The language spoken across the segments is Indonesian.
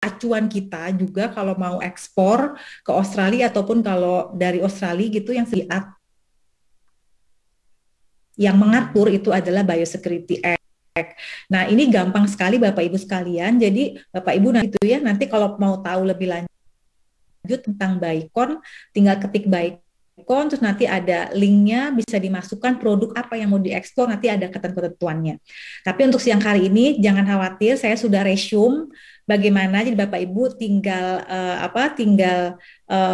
acuan kita juga kalau mau ekspor ke Australia ataupun kalau dari Australia gitu yang mengatur itu adalah Biosecurity Act. Nah, ini gampang sekali Bapak Ibu sekalian. Jadi Bapak Ibu nanti kalau mau tahu lebih lanjut tentang Baikon, tinggal ketik Baikon, terus nanti ada linknya, bisa dimasukkan produk apa yang mau diekspor, nanti ada ketentuannya. Tapi untuk siang hari ini jangan khawatir, saya sudah resume bagaimana, jadi Bapak Ibu tinggal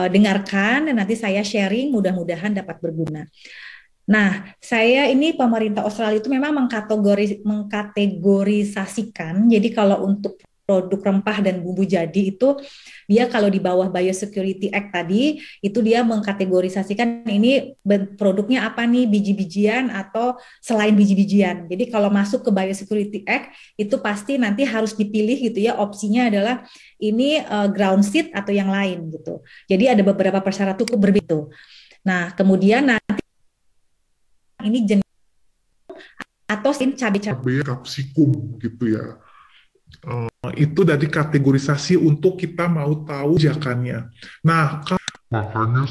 dengarkan dan nanti saya sharing, mudah-mudahan dapat berguna. Nah, saya ini pemerintah Australia itu memang mengkategorisasikan. Jadi kalau untuk produk rempah dan bumbu jadi itu dia kalau di bawah Biosecurity Act tadi itu dia mengkategorisasikan ini produknya apa nih, biji-bijian atau selain biji-bijian. Jadi kalau masuk ke Biosecurity Act itu pasti nanti harus dipilih gitu ya, opsinya adalah ini ground seed atau yang lain gitu. Jadi ada beberapa persyaratan cukup berbeda. Nah, kemudian ini jenis atau cabai kapsikum gitu ya. Itu dari kategorisasi untuk kita mau tahu jakannya. Nah, makanya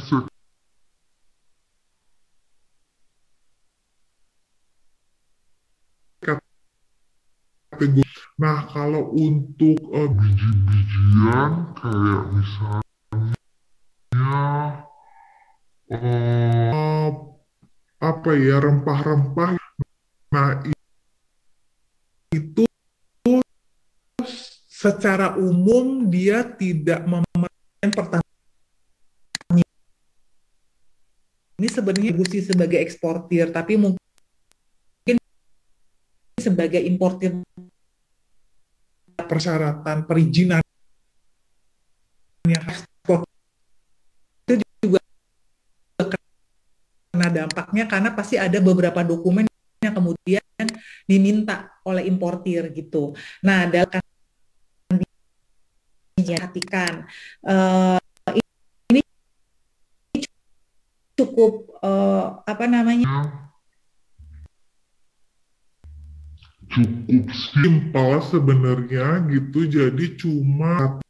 kategori. Nah, kalau untuk biji-bijian kayak misalnya apa ya, rempah-rempah. Nah, itu secara umum dia tidak memakan pertanian. Ini sebenarnya Gusi sebagai eksportir, tapi mungkin sebagai importir persyaratan perizinan yang ekspor itu juga kena dampaknya karena pasti ada beberapa dokumen yang kemudian diminta oleh importir gitu. Nah, dalam perhatikan ini cukup cukup simpel sebenarnya gitu, jadi cuma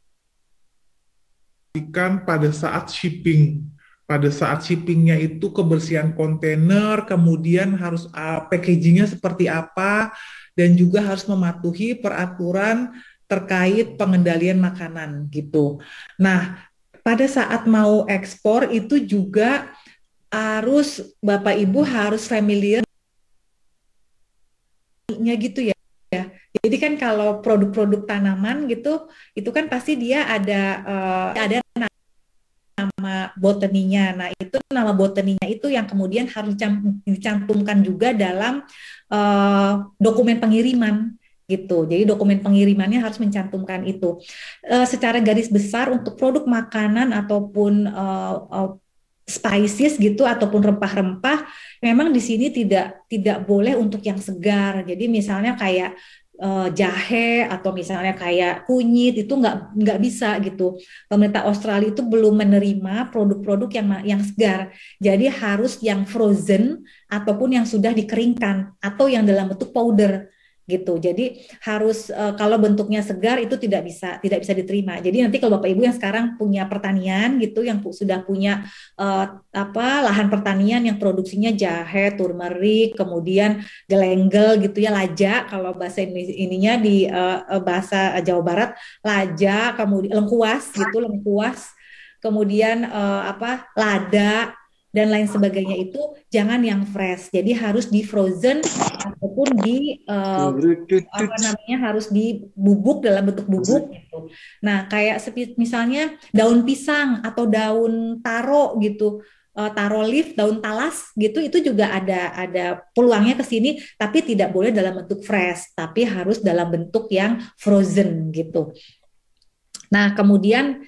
pada saat shipping. Pada saat shippingnya itu kebersihan kontainer, kemudian harus packagingnya seperti apa, dan juga harus mematuhi peraturan terkait pengendalian makanan gitu. Nah, pada saat mau ekspor itu juga harus Bapak Ibu harus familiar gitu ya. Jadi kan kalau produk-produk tanaman gitu, itu kan pasti dia ada nama botaninya. Nah, itu nama botaninya itu yang kemudian harus dicantumkan juga dalam dokumen pengiriman gitu. Jadi dokumen pengirimannya harus mencantumkan itu. Secara garis besar untuk produk makanan ataupun spices gitu ataupun rempah-rempah memang di sini tidak boleh untuk yang segar. Jadi misalnya kayak jahe atau misalnya kayak kunyit itu nggak bisa gitu. Pemerintah Australia itu belum menerima produk-produk yang segar. Jadi harus yang frozen ataupun yang sudah dikeringkan atau yang dalam bentuk powder gitu. Jadi harus kalau bentuknya segar itu tidak bisa diterima. Jadi nanti kalau Bapak Ibu yang sekarang punya pertanian gitu, yang sudah punya lahan pertanian yang produksinya jahe, turmeric, kemudian gelenggel gitu ya, laja kalau bahasa ininya di bahasa Jawa Barat, laja, kemudian lengkuas, kemudian lada dan lain sebagainya itu jangan yang fresh. Jadi harus di frozen ataupun harus dibubuk dalam bentuk bubuk gitu. Nah, kayak misalnya daun pisang atau daun taro gitu. Taro leaf, daun talas gitu, itu juga ada peluangnya ke sini, tapi tidak boleh dalam bentuk fresh, tapi harus dalam bentuk yang frozen gitu. Nah, kemudian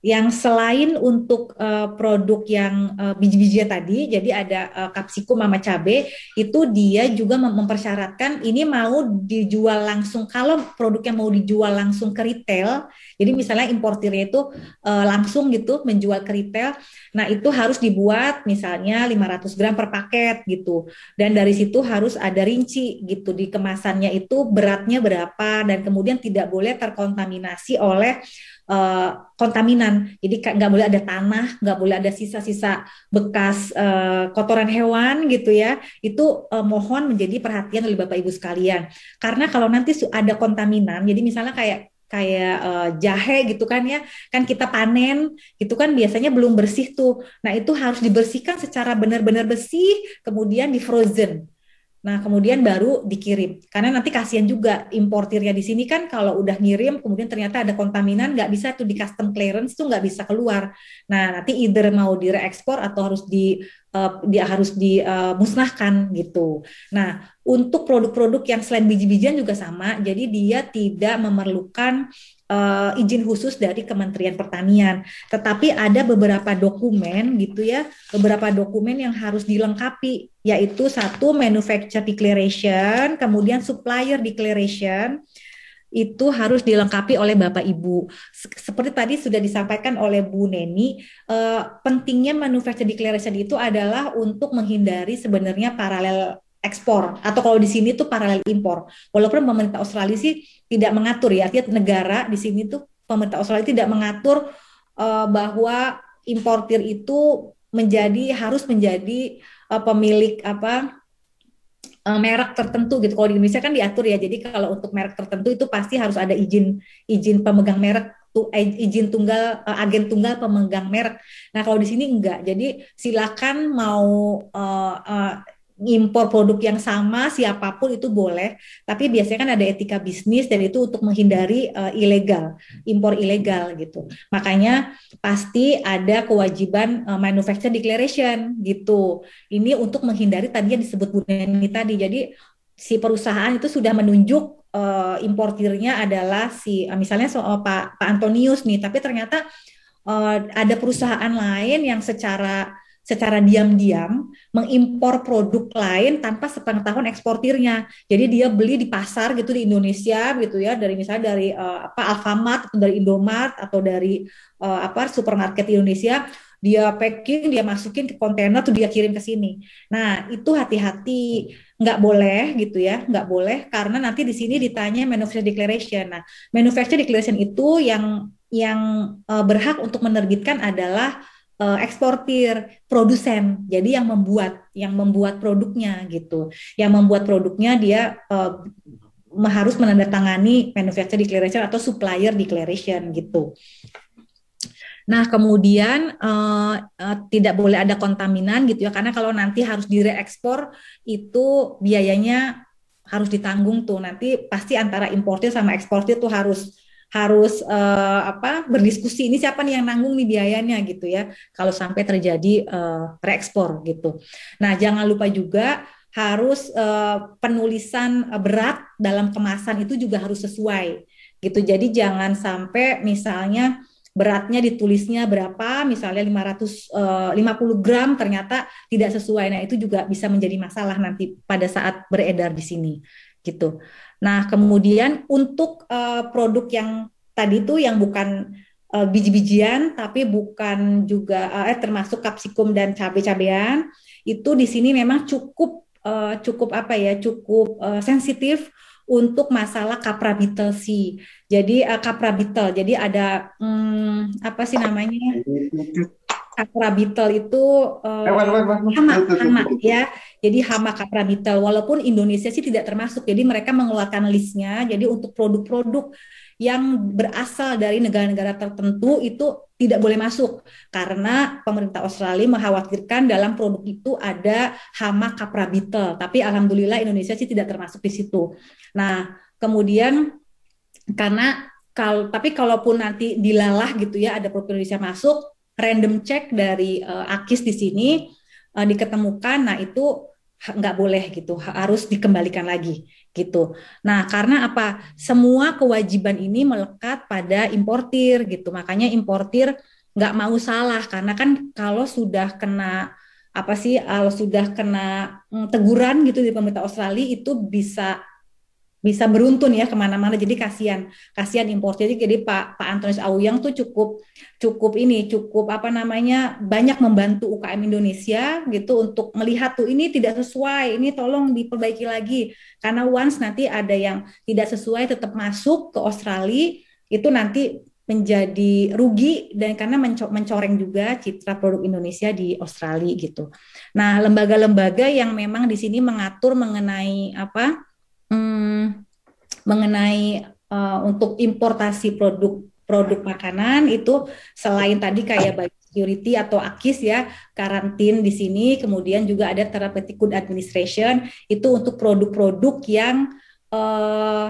Yang selain untuk produk yang biji-bijian tadi, jadi ada kapsikum sama cabai, itu dia juga mempersyaratkan ini mau dijual langsung. Kalau produknya mau dijual langsung ke retail, jadi misalnya importirnya itu langsung gitu menjual ke retail, nah itu harus dibuat misalnya 500 gram per paket gitu. Dan dari situ harus ada rinci gitu di kemasannya itu beratnya berapa dan kemudian tidak boleh terkontaminasi oleh kontaminan. Jadi nggak boleh ada tanah, nggak boleh ada sisa-sisa bekas kotoran hewan gitu ya. Itu mohon menjadi perhatian oleh Bapak Ibu sekalian. Karena kalau nanti ada kontaminan, jadi misalnya kayak jahe gitu kan ya, kan kita panen gitu kan biasanya belum bersih tuh. Nah itu harus dibersihkan secara benar-benar bersih, kemudian di frozen. Nah, kemudian baru dikirim. Karena nanti kasihan juga importirnya di sini kan kalau udah ngirim, kemudian ternyata ada kontaminan, nggak bisa tuh di custom clearance tuh nggak bisa keluar. Nah, nanti either mau direekspor atau harus dia harus dimusnahkan gitu. Nah, untuk produk-produk yang selain biji-bijian juga sama. Jadi dia tidak memerlukan izin khusus dari Kementerian Pertanian. Tetapi ada beberapa dokumen gitu ya, beberapa dokumen yang harus dilengkapi, yaitu satu manufacturer declaration, kemudian supplier declaration, itu harus dilengkapi oleh Bapak Ibu. Seperti tadi sudah disampaikan oleh Bu Neni, pentingnya manufacturer declaration itu adalah untuk menghindari sebenarnya paralel ekspor atau kalau di sini tuh paralel impor. Walaupun pemerintah Australia sih tidak mengatur ya, artinya negara di sini tuh pemerintah Australia tidak mengatur bahwa importir itu harus menjadi pemilik merek tertentu gitu. Kalau di Indonesia kan diatur ya. Jadi kalau untuk merek tertentu itu pasti harus ada izin izin pemegang merek izin tunggal agen tunggal pemegang merek. Nah, kalau di sini enggak. Jadi silakan mau impor produk yang sama siapapun itu boleh, tapi biasanya kan ada etika bisnis dan itu untuk menghindari impor ilegal gitu. Makanya pasti ada kewajiban manufacturer declaration gitu. Ini untuk menghindari tadi yang disebut Bu Neni tadi. Jadi si perusahaan itu sudah menunjuk importirnya adalah misalnya soal Pak Antonius nih, tapi ternyata ada perusahaan lain yang secara diam-diam mengimpor produk lain tanpa sepengetahuan eksportirnya. Jadi dia beli di pasar gitu di Indonesia gitu ya, dari misalnya dari Alfamart atau dari Indomart atau dari supermarket di Indonesia, dia packing, dia masukin ke kontainer tuh dia kirim ke sini. Nah, itu hati-hati, nggak boleh gitu ya, nggak boleh karena nanti di sini ditanya manufacturer declaration. Nah, manufacturer declaration itu yang berhak untuk menerbitkan adalah eksportir, produsen. Jadi yang membuat produknya gitu. Yang membuat produknya dia harus menandatangani manufacturer declaration atau supplier declaration gitu. Nah, kemudian tidak boleh ada kontaminan gitu ya, karena kalau nanti harus direekspor itu biayanya harus ditanggung tuh. Nanti pasti antara importir sama eksportir tuh harus berdiskusi ini siapa nih yang nanggung nih biayanya gitu ya kalau sampai terjadi reekspor gitu. Nah, jangan lupa juga harus penulisan berat dalam kemasan itu juga harus sesuai gitu. Jadi jangan sampai misalnya beratnya ditulisnya berapa, misalnya 550 gram ternyata tidak sesuai. Nah, itu juga bisa menjadi masalah nanti pada saat beredar di sini gitu. Nah, kemudian untuk produk yang tadi itu yang bukan biji-bijian tapi bukan juga termasuk kapsikum dan cabai-cabean, itu di sini memang cukup sensitif untuk masalah capra beetle sih. Jadi capra beetle. Jadi ada apa sih namanya? Capra beetle itu hama ya. Jadi hama capra beetle. Walaupun Indonesia sih tidak termasuk. Jadi mereka mengeluarkan listnya. Jadi untuk produk-produk yang berasal dari negara-negara tertentu itu tidak boleh masuk karena pemerintah Australia mengkhawatirkan dalam produk itu ada hama capra beetle. Tapi alhamdulillah Indonesia sih tidak termasuk di situ. Nah, kemudian tapi kalaupun nanti dilalah gitu ya ada produk Indonesia masuk, random check dari AKIS di sini diketemukan, nah itu nggak boleh gitu, harus dikembalikan lagi gitu. Nah, karena apa? Semua kewajiban ini melekat pada importir gitu. Makanya importir nggak mau salah, karena kan kalau sudah kena apa sih, kalau sudah kena teguran gitu di pemerintah Australia itu bisa bisa beruntun ya kemana-mana. Jadi kasihan kasihan importer. Jadi Pak Antonius Auyang tuh cukup cukup ini cukup apa namanya banyak membantu UKM Indonesia gitu untuk melihat tuh ini tidak sesuai, ini tolong diperbaiki lagi, karena once nanti ada yang tidak sesuai tetap masuk ke Australia itu nanti menjadi rugi, dan karena mencoreng juga citra produk Indonesia di Australia gitu. Nah, lembaga-lembaga yang memang di sini mengatur mengenai apa, Hmm, mengenai untuk importasi produk makanan itu selain tadi kayak biosecurity atau AKIS ya, karantin di sini, kemudian juga ada Therapeutic Good Administration itu untuk produk-produk yang eh,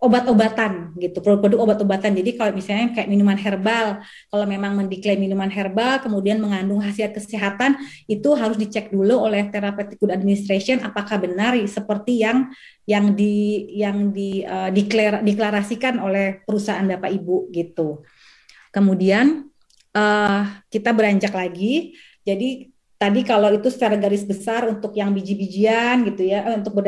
obat-obatan gitu, produk-produk obat-obatan. Jadi kalau misalnya kayak minuman herbal, kalau memang mendeklaim minuman herbal kemudian mengandung khasiat kesehatan, itu harus dicek dulu oleh Therapeutic Good Administration apakah benar seperti yang deklarasikan oleh perusahaan Bapak Ibu gitu. Kemudian kita beranjak lagi. Jadi tadi kalau itu secara garis besar untuk yang biji-bijian gitu ya, untuk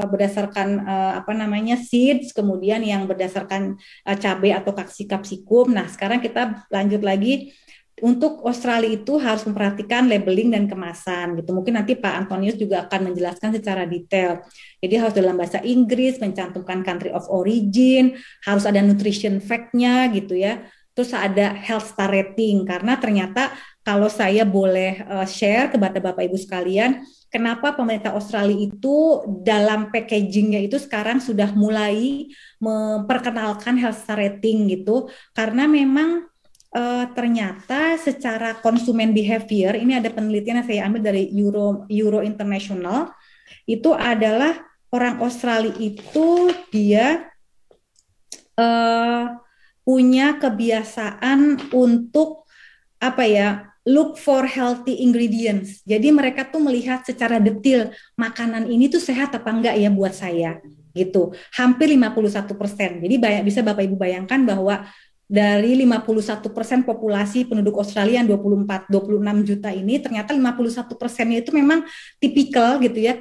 berdasarkan apa namanya seeds, kemudian yang berdasarkan cabai atau kapsikum. Nah, sekarang kita lanjut lagi. Untuk Australia itu harus memperhatikan labeling dan kemasan gitu. Mungkin nanti Pak Antonius juga akan menjelaskan secara detail. Jadi harus dalam bahasa Inggris, mencantumkan country of origin, harus ada nutrition fact-nya gitu ya. Terus ada health star rating, karena ternyata kalau saya boleh share kepada Bapak Ibu sekalian, kenapa pemerintah Australia itu dalam packagingnya itu sekarang sudah mulai memperkenalkan health star rating gitu, karena memang ternyata secara konsumen behavior, ini ada penelitian yang saya ambil dari Euro International, itu adalah orang Australia itu dia uh, punya kebiasaan untuk apa ya, look for healthy ingredients. Jadi mereka tuh melihat secara detail makanan ini tuh sehat apa enggak ya buat saya gitu. Hampir 51%. Jadi bisa Bapak Ibu bayangkan bahwa dari 51% populasi penduduk Australia yang 26 juta ini, ternyata 51%-nya itu memang tipikal gitu ya,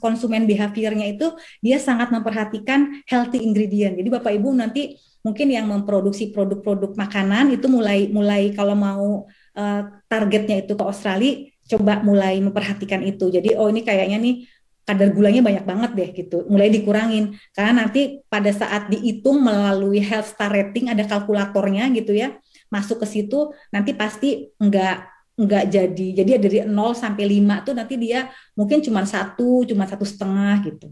konsumen behaviornya itu dia sangat memperhatikan healthy ingredient. Jadi Bapak Ibu nanti mungkin yang memproduksi produk-produk makanan itu mulai kalau mau targetnya itu ke Australia, coba mulai memperhatikan itu. Jadi oh ini kayaknya nih kadar gulanya banyak banget deh gitu, mulai dikurangin, karena nanti pada saat dihitung melalui health star rating ada kalkulatornya gitu ya, masuk ke situ nanti pasti enggak jadi dari 0 sampai 5 tuh nanti dia mungkin cuma 1,5 gitu.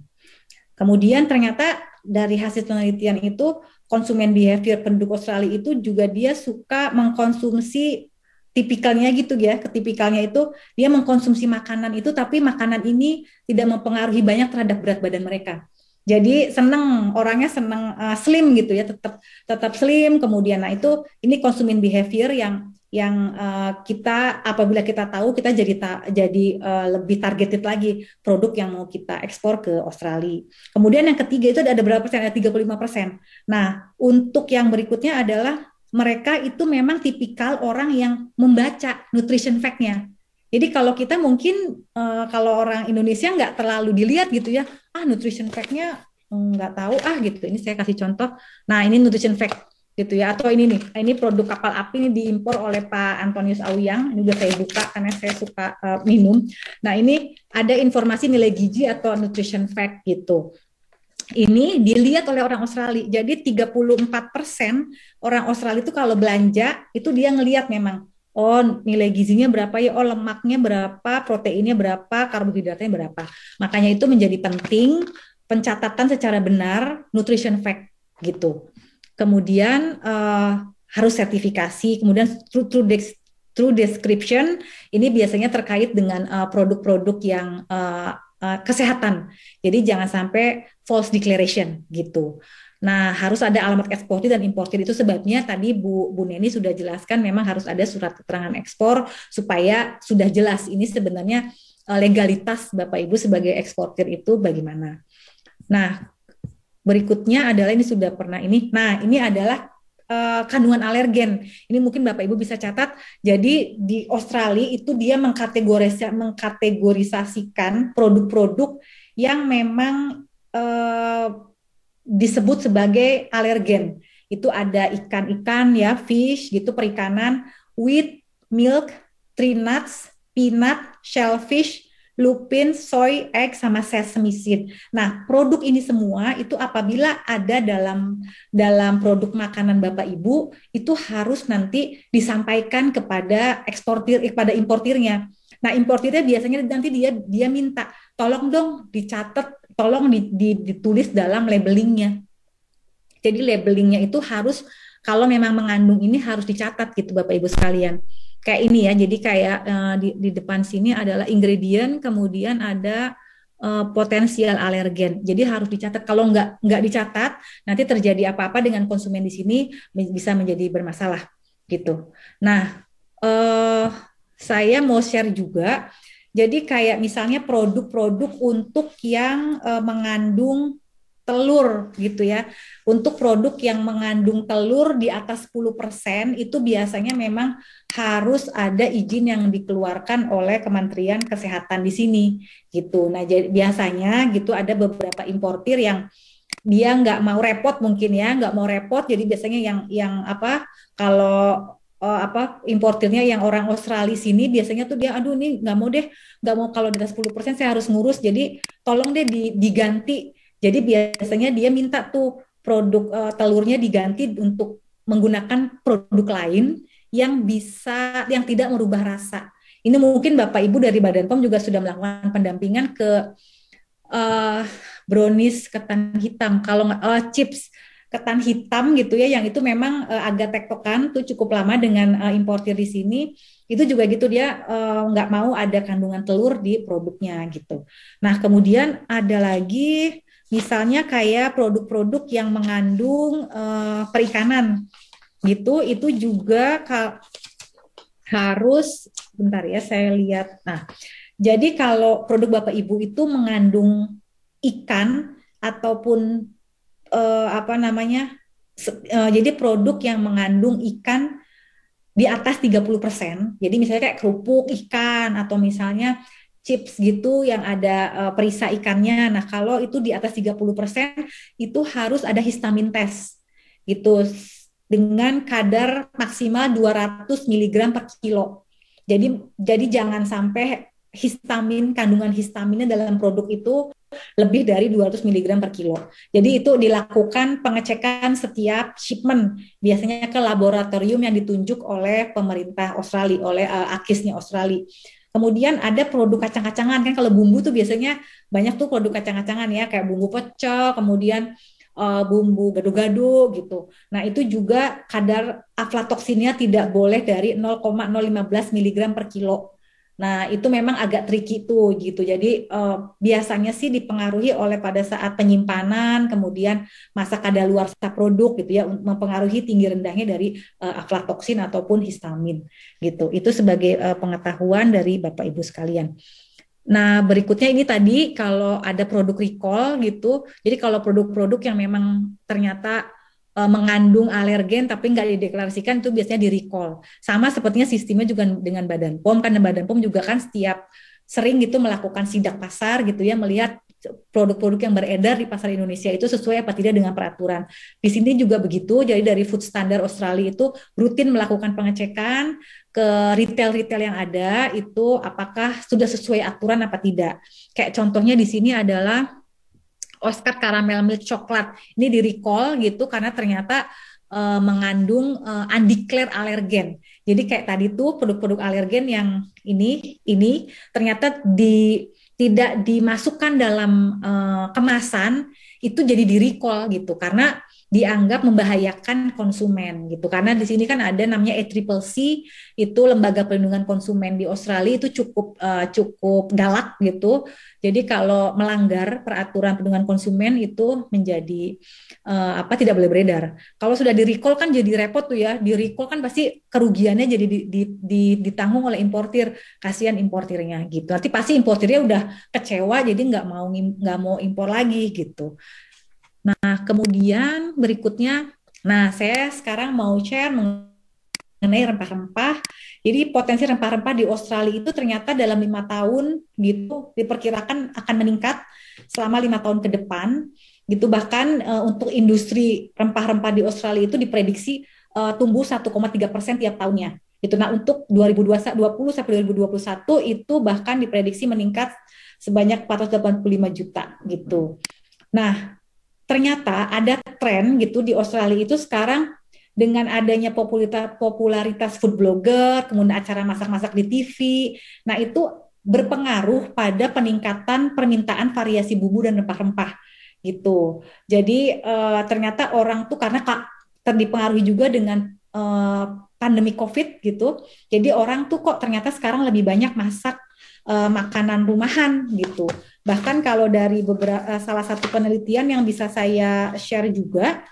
Kemudian ternyata dari hasil penelitian itu konsumen behavior penduduk Australia itu juga dia suka mengkonsumsi tipikalnya gitu ya, ketipikalnya itu dia mengkonsumsi makanan itu tapi makanan ini tidak mempengaruhi banyak terhadap berat badan mereka. Jadi orangnya senang slim gitu ya, tetap tetap slim. Kemudian nah itu ini konsumen behavior yang kita apabila kita tahu kita jadi lebih targeted lagi produk yang mau kita ekspor ke Australia. Kemudian yang ketiga itu ada berapa persen? Ada 35%. Nah, untuk yang berikutnya adalah mereka itu memang tipikal orang yang membaca nutrition fact-nya. Jadi kalau kita mungkin kalau orang Indonesia nggak terlalu dilihat gitu ya, nutrition fact-nya nggak tahu gitu. Ini saya kasih contoh. Nah ini nutrition fact gitu ya. Atau ini nih, ini produk kapal api ini diimpor oleh Pak Antonius Auyang. Ini udah saya buka karena saya suka minum. Nah ini ada informasi nilai gizi atau nutrition fact gitu. Ini dilihat oleh orang Australia. Jadi 34% orang Australia itu kalau belanja itu dia ngelihat memang, oh nilai gizinya berapa ya, oh lemaknya berapa, proteinnya berapa, karbohidratnya berapa. Makanya itu menjadi penting pencatatan secara benar nutrition fact gitu. Kemudian harus sertifikasi, kemudian true description ini biasanya terkait dengan produk-produk yang kesehatan. Jadi jangan sampai false declaration gitu. Nah, harus ada alamat eksportir dan importir, itu sebabnya tadi Bu Neni sudah jelaskan memang harus ada surat keterangan ekspor supaya sudah jelas ini sebenarnya legalitas Bapak Ibu sebagai eksportir itu bagaimana. Nah, berikutnya adalah ini sudah pernah ini. Nah, ini adalah kandungan alergen. Ini mungkin Bapak Ibu bisa catat. Jadi di Australia itu dia mengkategorisasikan produk-produk yang memang disebut sebagai alergen. Itu ada ikan-ikan ya, fish gitu, perikanan, wheat, milk, tree nuts, peanut, shellfish, lupin, soy, egg, sama sesame seed. Nah, produk ini semua itu apabila ada dalam produk makanan Bapak Ibu, itu harus nanti disampaikan kepada eksportir, kepada importirnya. Nah, importirnya biasanya nanti dia minta, tolong dong dicatat, tolong ditulis dalam labelingnya. Jadi labelingnya itu harus, kalau memang mengandung ini harus dicatat gitu Bapak Ibu sekalian. Kayak ini ya, jadi kayak di depan sini adalah ingredient, kemudian ada potensial alergen. Jadi harus dicatat. Kalau nggak dicatat, nanti terjadi apa-apa dengan konsumen di sini bisa menjadi bermasalah gitu. Nah, saya mau share juga. Jadi kayak misalnya produk-produk untuk yang mengandung telur gitu ya. Untuk produk yang mengandung telur di atas 10% itu biasanya memang harus ada izin yang dikeluarkan oleh Kementerian Kesehatan di sini gitu. Nah, biasanya gitu ada beberapa importir yang dia nggak mau repot mungkin ya, nggak mau repot. Jadi biasanya yang apa, kalau importirnya yang orang Australia sini biasanya tuh dia aduh nih nggak mau kalau di atas 10% saya harus ngurus, jadi tolong deh diganti. Jadi biasanya dia minta tuh produk telurnya diganti untuk menggunakan produk lain yang tidak merubah rasa. Ini mungkin Bapak Ibu dari Badan POM juga sudah melakukan pendampingan ke brownies ketan hitam, kalau chips ketan hitam gitu ya, yang itu memang agak tektokan tuh cukup lama dengan importir di sini. Itu juga gitu, dia nggak mau ada kandungan telur di produknya gitu. Nah, kemudian ada lagi misalnya kayak produk-produk yang mengandung perikanan gitu, itu juga harus, bentar ya saya lihat. Nah, jadi kalau produk Bapak Ibu itu mengandung ikan ataupun jadi produk yang mengandung ikan di atas 30%. Jadi misalnya kayak kerupuk ikan atau misalnya chips gitu yang ada perisa ikannya. Nah, kalau itu di atas 30% itu harus ada histamin test gitu dengan kadar maksimal 200 mg per kilo. Jadi jangan sampai kandungan histaminnya dalam produk itu lebih dari 200 mg per kilo. Jadi itu dilakukan pengecekan setiap shipment, biasanya ke laboratorium yang ditunjuk oleh pemerintah Australia, oleh AKIS-nya Australia. Kemudian ada produk kacang-kacangan, kan kalau bumbu tuh biasanya banyak tuh produk kacang-kacangan ya, kayak bumbu pecel, kemudian bumbu gado-gado gitu. Nah, itu juga kadar aflatoksinnya tidak boleh dari 0,015 mg per kilo. Nah, itu memang agak tricky tuh gitu. Jadi biasanya sih dipengaruhi oleh pada saat penyimpanan, kemudian masa kadaluarsa produk gitu ya, mempengaruhi tinggi rendahnya dari aflatoksin ataupun histamin gitu. Itu sebagai pengetahuan dari Bapak Ibu sekalian. Nah, berikutnya ini tadi kalau ada produk recall gitu. Jadi kalau produk-produk yang memang ternyata mengandung alergen tapi nggak dideklarasikan, itu biasanya di recall. Sama sepertinya sistemnya juga dengan Badan POM, karena Badan POM juga kan setiap sering gitu melakukan sidak pasar gitu ya, melihat produk-produk yang beredar di pasar Indonesia itu sesuai apa tidak dengan peraturan. Di sini juga begitu, jadi dari Food Standard Australia itu rutin melakukan pengecekan ke retail-retail yang ada, itu apakah sudah sesuai aturan apa tidak. Kayak contohnya di sini adalah Oscar Caramel Milk Coklat. Ini di recall gitu karena ternyata mengandung undeclared allergen. Jadi kayak tadi tuh produk-produk alergen yang ini ternyata tidak dimasukkan dalam kemasan, itu jadi di recall gitu karena dianggap membahayakan konsumen gitu. Karena di sini kan ada namanya ACCC, itu lembaga perlindungan konsumen di Australia, itu cukup galak gitu. Jadi kalau melanggar peraturan perlindungan konsumen itu menjadi tidak boleh beredar. Kalau sudah di recall kan jadi repot tuh ya. Di recall kan pasti kerugiannya jadi ditanggung oleh importir. Kasihan importirnya gitu. Nanti pasti importirnya udah kecewa, jadi nggak mau impor lagi gitu. Nah, kemudian berikutnya Nah, saya sekarang mau share mengenai rempah-rempah. Jadi potensi rempah-rempah di Australia itu ternyata dalam 5 tahun gitu diperkirakan akan meningkat selama 5 tahun ke depan gitu. Bahkan untuk industri rempah-rempah di Australia itu diprediksi tumbuh 1,3% tiap tahunnya. Gitu. Nah, untuk 2020 sampai 2021 itu bahkan diprediksi meningkat sebanyak 485 juta gitu. Nah, ternyata ada tren gitu di Australia itu sekarang dengan adanya popularitas food blogger, kemudian acara masak-masak di TV. Nah, itu berpengaruh pada peningkatan permintaan variasi bumbu dan rempah-rempah gitu. Jadi ternyata orang tuh karena terdipengaruhi juga dengan pandemi COVID gitu. Jadi orang tuh kok ternyata sekarang lebih banyak masak makanan rumahan gitu. Bahkan kalau dari salah satu penelitian yang bisa saya share juga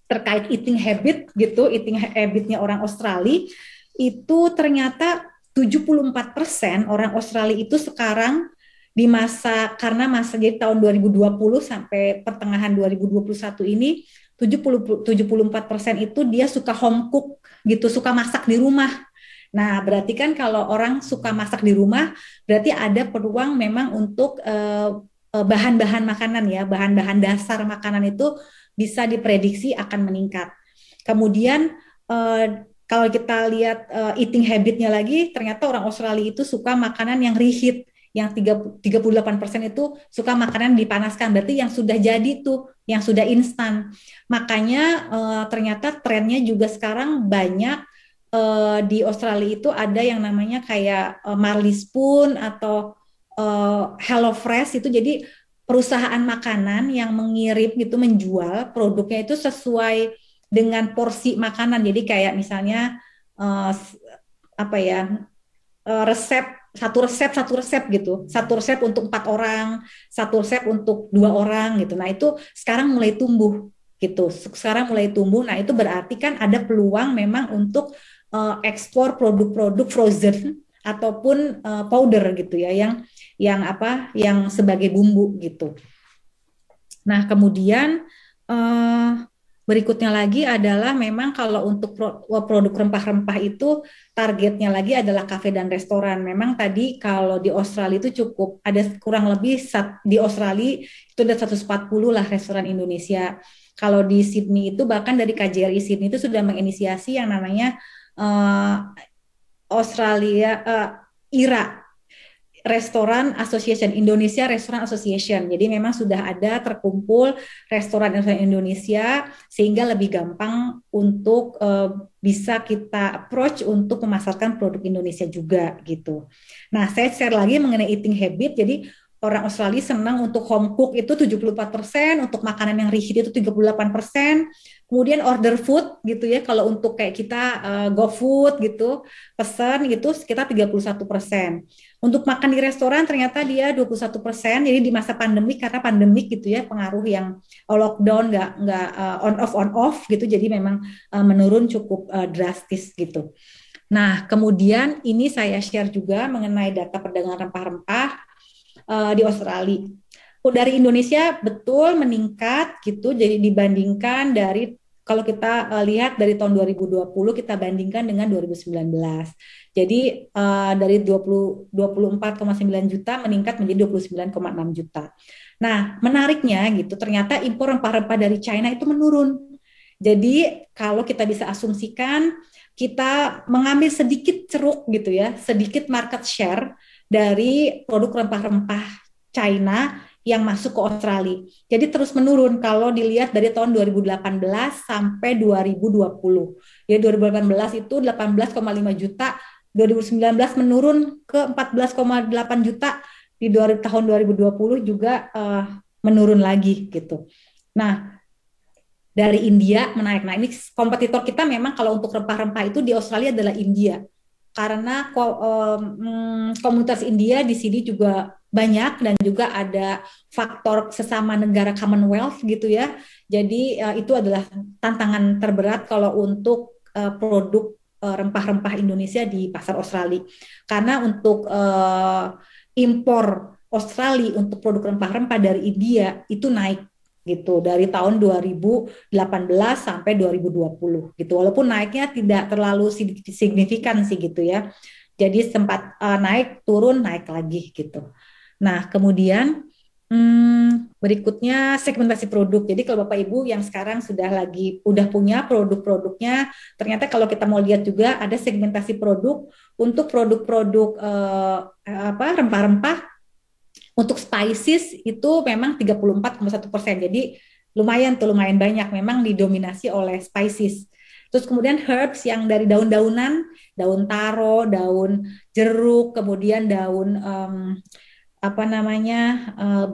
terkait eating habit gitu, eating habitnya orang Australia itu ternyata 74% orang Australia itu sekarang di masa karena masa jadi tahun 2020 sampai pertengahan 2021 ini 74% itu dia suka home cook gitu, suka masak di rumah. Nah, berarti kan kalau orang suka masak di rumah, berarti ada peluang memang untuk bahan-bahan makanan ya, bahan-bahan dasar makanan itu bisa diprediksi akan meningkat. Kemudian kalau kita lihat eating habitnya lagi, ternyata orang Australia itu suka makanan yang reheat, yang 38% itu suka makanan dipanaskan, berarti yang sudah jadi tuh, yang sudah instan. Makanya ternyata trennya juga sekarang banyak di Australia itu ada yang namanya kayak Marley Spoon atau Hello Fresh itu jadi perusahaan makanan yang mengirim gitu menjual produknya itu sesuai dengan porsi makanan. Jadi kayak misalnya uh, apa ya resep satu resep gitu, satu resep untuk 4 orang, satu resep untuk 2 orang gitu. Nah itu sekarang mulai tumbuh gitu, sekarang mulai tumbuh. Nah itu berarti kan ada peluang memang untuk ekspor produk-produk frozen ataupun powder gitu ya, yang sebagai bumbu gitu. Nah, kemudian eh, berikutnya lagi adalah memang kalau untuk produk rempah-rempah itu targetnya lagi adalah kafe dan restoran. Memang tadi kalau di Australia itu cukup ada kurang lebih di Australia itu ada 140 lah restoran Indonesia. Kalau di Sydney itu bahkan dari KJRI Sydney itu sudah menginisiasi yang namanya eh, Australia IRA, Restoran Association, Indonesia Restaurant Association. Jadi memang sudah ada terkumpul restoran-restoran Indonesia sehingga lebih gampang untuk bisa kita approach untuk memasarkan produk Indonesia juga gitu. Nah, saya share lagi mengenai eating habit. Jadi orang Australia senang untuk home cook itu 74%, untuk makanan yang reheat itu 38%, kemudian order food gitu ya, kalau untuk kayak kita go food gitu, pesan gitu sekitar 31%. Untuk makan di restoran ternyata dia 21%. Jadi di masa pandemi karena pandemik gitu ya, pengaruh yang lockdown nggak on off gitu. Jadi memang menurun cukup drastis gitu. Nah, kemudian ini saya share juga mengenai data perdagangan rempah-rempah di Australia. Dari Indonesia betul meningkat gitu. Jadi dibandingkan dari kalau kita lihat dari tahun 2020 kita bandingkan dengan 2019. Jadi dari 24,9 juta meningkat menjadi 29,6 juta. Nah, menariknya gitu, ternyata impor rempah-rempah dari China itu menurun. Jadi kalau kita bisa asumsikan kita mengambil sedikit ceruk gitu ya, sedikit market share dari produk rempah-rempah China yang masuk ke Australia. Jadi terus menurun kalau dilihat dari tahun 2018 sampai 2020. Ya 2018 itu 18,5 juta, 2019 menurun ke 14,8 juta, di tahun 2020 juga menurun lagi gitu. Nah, dari India menaik. Nah, ini kompetitor kita memang kalau untuk rempah-rempah itu di Australia adalah India. Karena komunitas India di sini juga banyak dan juga ada faktor sesama negara Commonwealth gitu ya. Jadi itu adalah tantangan terberat kalau untuk produk rempah-rempah Indonesia di pasar Australia. Karena untuk impor Australia untuk produk rempah-rempah dari India itu naik gitu dari tahun 2018 sampai 2020 gitu. Walaupun naiknya tidak terlalu signifikan sih gitu ya. Jadi sempat naik turun naik lagi gitu. Nah, kemudian berikutnya segmentasi produk. Jadi kalau Bapak Ibu yang sekarang udah punya produk-produknya, ternyata kalau kita mau lihat juga ada segmentasi produk untuk produk-produk rempah-rempah. Untuk spices itu memang 34,1%. Jadi lumayan banyak memang didominasi oleh spices. Terus kemudian herbs yang dari daun-daunan, daun taro, daun jeruk, kemudian daun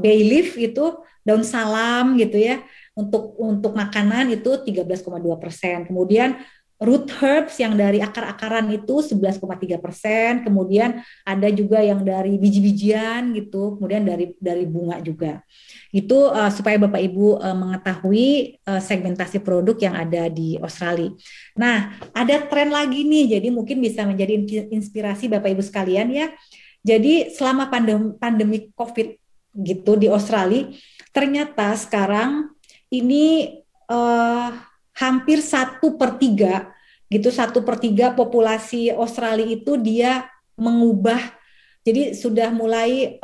bay leaf itu daun salam gitu ya. Untuk makanan itu 13,2%. Kemudian root herbs yang dari akar-akaran itu 11,3%. Kemudian ada juga yang dari biji-bijian gitu. Kemudian dari bunga juga. Itu supaya Bapak Ibu mengetahui segmentasi produk yang ada di Australia. Nah, ada tren lagi nih. Jadi mungkin bisa menjadi inspirasi Bapak Ibu sekalian ya. Jadi selama pandemi COVID gitu di Australia, ternyata sekarang ini hampir 1/3 gitu, 1/3 populasi Australia itu dia mengubah. Jadi sudah mulai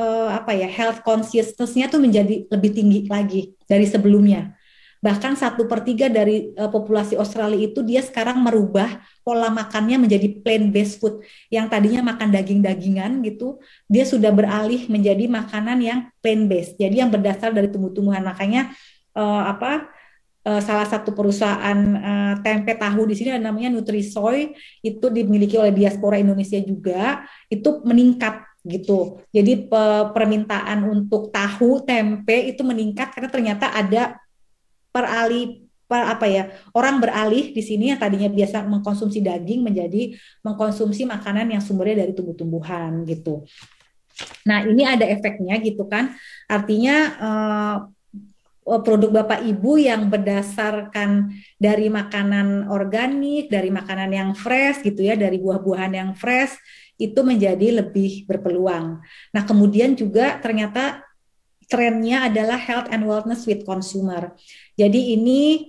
health consciousness-nya tuh menjadi lebih tinggi lagi dari sebelumnya. Bahkan 1/3 dari populasi Australia itu dia sekarang merubah pola makannya menjadi plant-based food. Yang tadinya makan daging-dagingan gitu, dia sudah beralih menjadi makanan yang plant-based. Jadi yang berdasar dari tumbuh-tumbuhan. Makanya salah satu perusahaan tempe tahu di sini namanya Nutrisoy, itu dimiliki oleh diaspora Indonesia juga, itu meningkat gitu. Jadi permintaan untuk tahu tempe itu meningkat karena ternyata ada orang beralih di sini yang tadinya biasa mengkonsumsi daging menjadi mengkonsumsi makanan yang sumbernya dari tumbuh-tumbuhan gitu. Nah, ini ada efeknya gitu kan. Artinya produk Bapak Ibu yang berdasarkan dari makanan organik, dari makanan yang fresh gitu ya, dari buah-buahan yang fresh itu menjadi lebih berpeluang. Nah, kemudian juga ternyata trennya adalah health and wellness with consumer. Jadi ini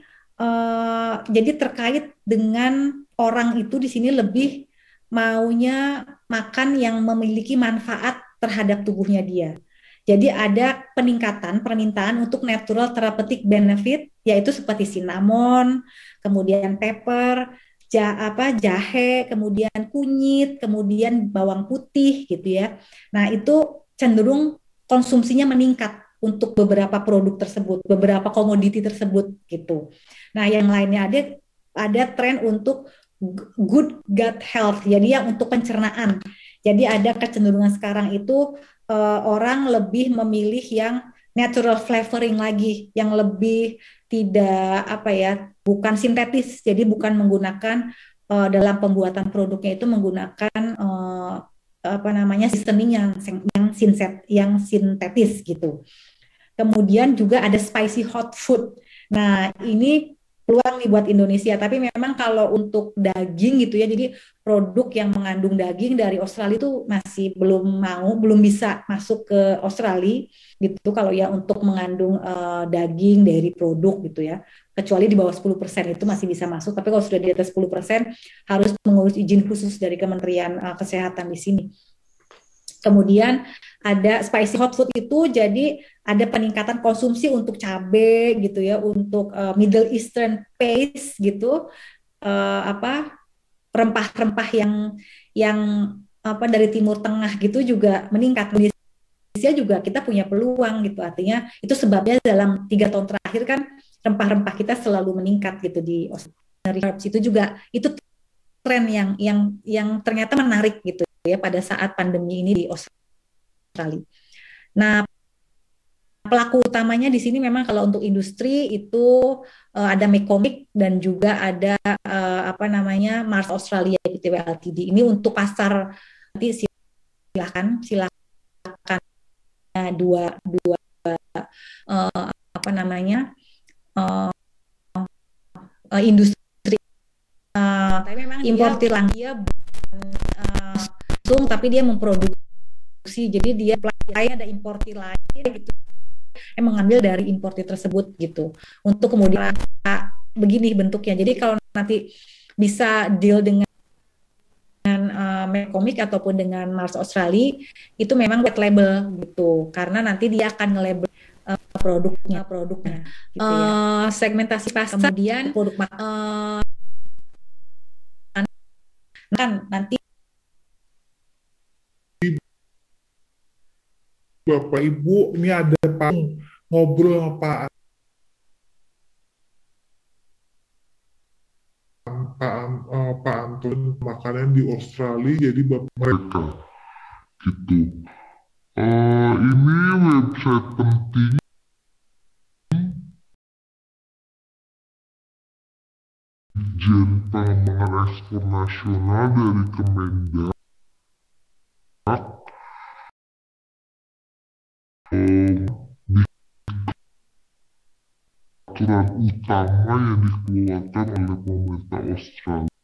jadi terkait dengan orang itu di sini lebih maunya makan yang memiliki manfaat terhadap tubuhnya dia. Jadi ada peningkatan permintaan untuk natural therapeutic benefit, yaitu seperti cinnamon, kemudian pepper, jahe, kemudian kunyit, kemudian bawang putih gitu ya. Nah, itu cenderung konsumsinya meningkat untuk beberapa produk tersebut, beberapa komoditi tersebut gitu. Nah, yang lainnya ada tren untuk good gut health, jadi yang untuk pencernaan. Jadi ada kecenderungan sekarang itu orang lebih memilih yang natural flavoring lagi, yang lebih tidak bukan sintetis, jadi bukan menggunakan dalam pembuatan produknya itu menggunakan seasoning yang sintetis gitu. Kemudian juga ada spicy hot food. Nah, ini peluang nih buat Indonesia. Tapi memang kalau untuk daging gitu ya, jadi produk yang mengandung daging dari Australia itu masih belum bisa masuk ke Australia gitu. Kalau ya untuk mengandung daging dari produk gitu ya, kecuali di bawah 10% itu masih bisa masuk. Tapi kalau sudah di atas 10% harus mengurus izin khusus dari Kementerian Kesehatan di sini. Kemudian ada spicy hot food itu jadi ada peningkatan konsumsi untuk cabai gitu ya, untuk Middle Eastern paste gitu, rempah-rempah yang dari Timur Tengah gitu juga meningkat. Indonesia juga kita punya peluang gitu, artinya itu sebabnya dalam 3 tahun terakhir kan rempah-rempah kita selalu meningkat gitu di Australia. Itu juga itu tren yang ternyata menarik gitu ya pada saat pandemi ini di Australia. Nah, pelaku utamanya di sini memang kalau untuk industri itu ada McCormick dan juga ada Mars Australia Pty Ltd. Ini untuk pasar nanti silakan dua industri tapi memang importir dia tapi dia memproduksi, jadi dia ada importir lain gitu mengambil dari importer tersebut gitu. Untuk kemudian begini bentuknya. Jadi kalau nanti bisa deal dengan Komik ataupun dengan Mars Australia itu memang white label gitu. Karena nanti dia akan nge-label produknya gitu ya. Segmentasi pasar kemudian produk kan nanti Bapak Ibu, ini ada Pak ngobrol sama Pak Anton makanan di Australia, jadi Bapak mereka gitu. Ini website penting Dijen Pengembangan Ekspor Nasional dari Kemendak. Aturan utama yang dikeluarkan oleh pemerintah Australia.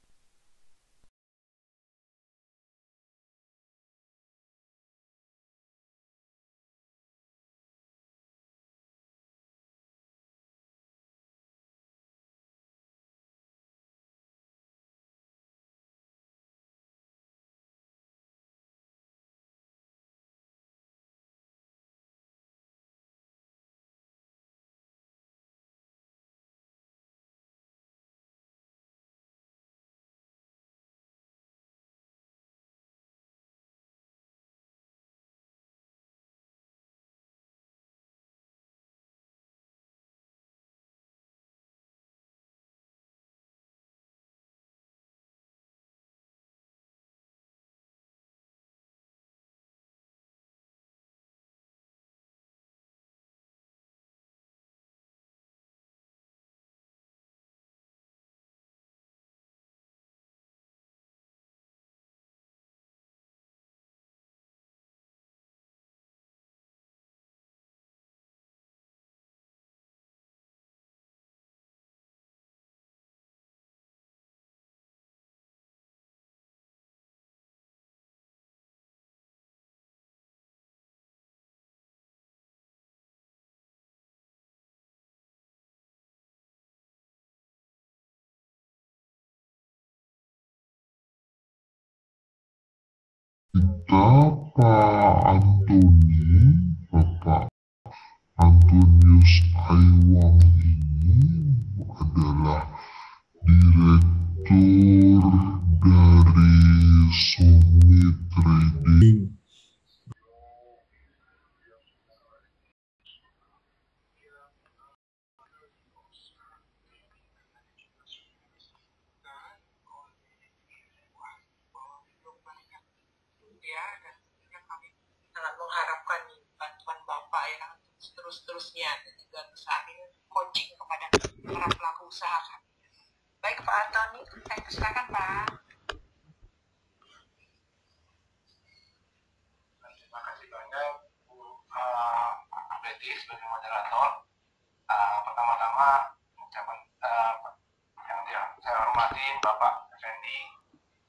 Pak Antonius Aiwang ini adalah Direktur dari Summit Trading. Sangat mengharapkan bantuan Bapak ya terus-terusnya dan juga bisa coaching kepada para pelaku usaha. Baik Pak Antoni, saya persilakan Pak. Terima kasih banyak Bu Betty sebagai moderator. Pertama-tama ucapan yang saya hormati Bapak Effendi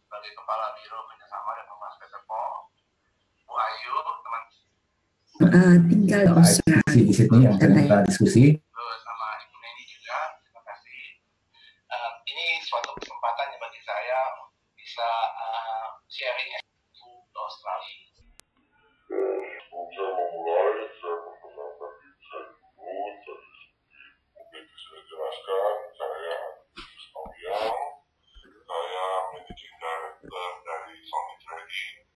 sebagai Kepala Biro Kerjasama dan Penguasa PT PO, Bu Ayu, teman tinggal di Australia di Sydney yang kita diskusi. Sama Ibu Neni juga, terima kasih. Ini suatu kesempatan bagi saya bisa sharing di Australia.